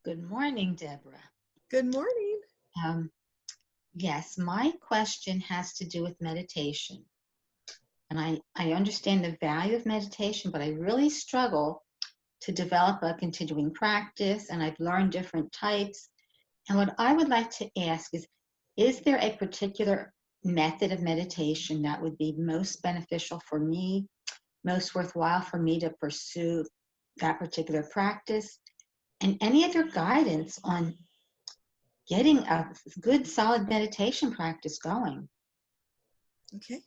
Good morning, Deborah. Good morning. Um, yes, my question has to do with meditation. And I understand the value of meditation, but I really struggle to develop a continuing practice, and I've learned different types. And what I would like to ask is there a particular method of meditation that would be most beneficial for me, most worthwhile for me to pursue that particular practice? And any other guidance on getting a good solid meditation practice going? Okay.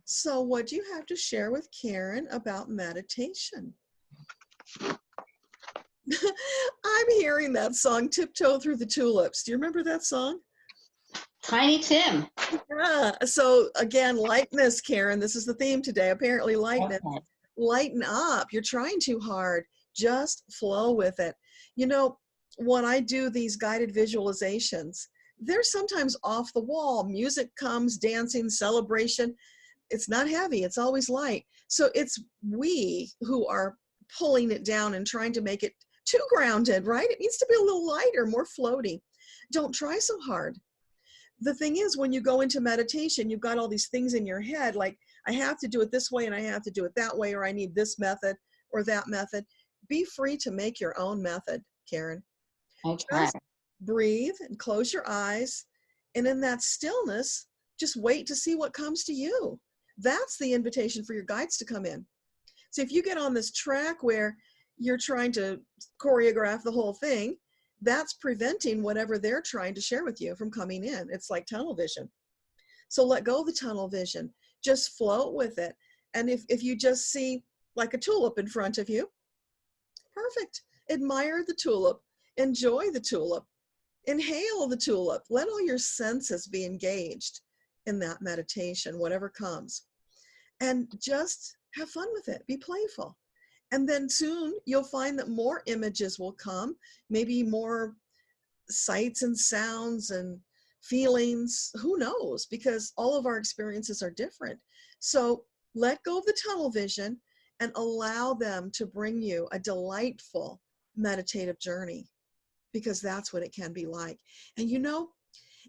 So, what do you have to share with Karen about meditation? I'm hearing that song, Tiptoe Through the Tulips. Do you remember that song? Tiny Tim. Yeah. So, again, lightness, Karen. This is the theme today. Apparently, lightness. Okay. Lighten up. You're trying too hard. Just flow with it. You know, when I do these guided visualizations, they're sometimes off the wall. Music comes, dancing, celebration. It's not heavy, it's always light. So it's we who are pulling it down and trying to make it too grounded, right? It needs to be a little lighter, more floaty. Don't try so hard. The thing is, when you go into meditation, you've got all these things in your head, like I have to do it this way and I have to do it that way, or I need this method or that method. Be free to make your own method, Karen. Okay. Just breathe and close your eyes. And in that stillness, just wait to see what comes to you. That's the invitation for your guides to come in. So if you get on this track where you're trying to choreograph the whole thing, that's preventing whatever they're trying to share with you from coming in. It's like tunnel vision. So let go of the tunnel vision. Just float with it. And if you just see like a tulip in front of you, perfect. Admire the tulip. Enjoy the tulip. Inhale the tulip. Let all your senses be engaged in that meditation, whatever comes. And just have fun with it. Be playful. And then soon you'll find that more images will come, maybe more sights and sounds and feelings. Who knows? Because all of our experiences are different. So let go of the tunnel vision and allow them to bring you a delightful meditative journey, because that's what it can be like. And you know,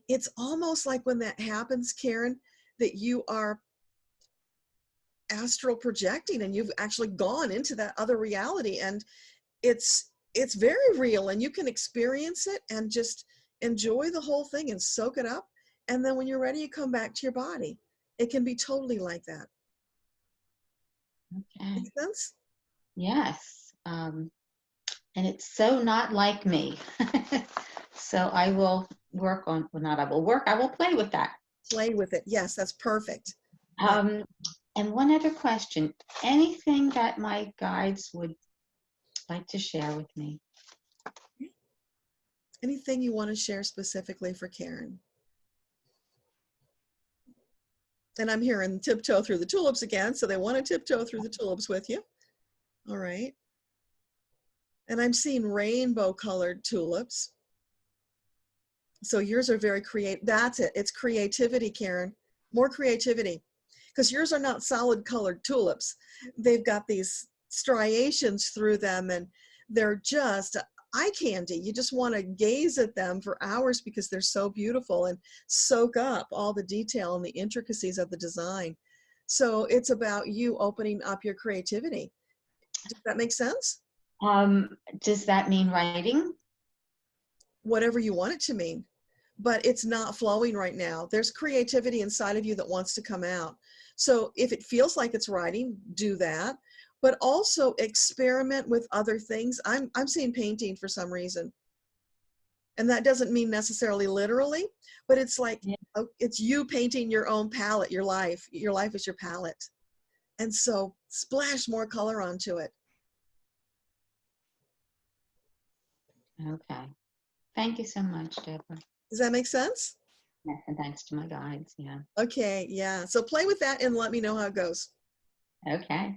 it's almost like when that happens, Karen, that you are astral projecting and you've actually gone into that other reality, and it's very real, and you can experience it and just enjoy the whole thing and soak it up. And then when you're ready, you come back to your body. It can be totally like that. Okay. Make sense? Yes. And it's so not like me. So I will work on, well, not I will work, I will play with that. Play with it. Yes, that's perfect. Yeah. And one other question, anything that my guides would like to share with me? Anything you want to share specifically for Karen? And I'm hearing tiptoe through the tulips again, so they want to tiptoe through the tulips with you. All right. And I'm seeing rainbow colored tulips. So yours are very creative. That's it. It's creativity, Karen. More creativity. Because yours are not solid colored tulips. They've got these striations through them, and they're just eye candy. You just want to gaze at them for hours because they're so beautiful and soak up all the detail and the intricacies of the design. So it's about you opening up your creativity. Does that make sense? Does that mean writing? Whatever you want it to mean, but it's not flowing right now. There's creativity inside of you that wants to come out. So if it feels like it's writing, do that, but also experiment with other things. I'm seeing painting for some reason. And that doesn't mean necessarily literally, but it's like, Yeah. it's you painting your own palette, your life. Your life is your palette. And so splash more color onto it. Okay. Thank you so much, Deborah. Does that make sense? Yes, and thanks to my guides. Yeah. Okay, yeah. So play with that and let me know how it goes. Okay.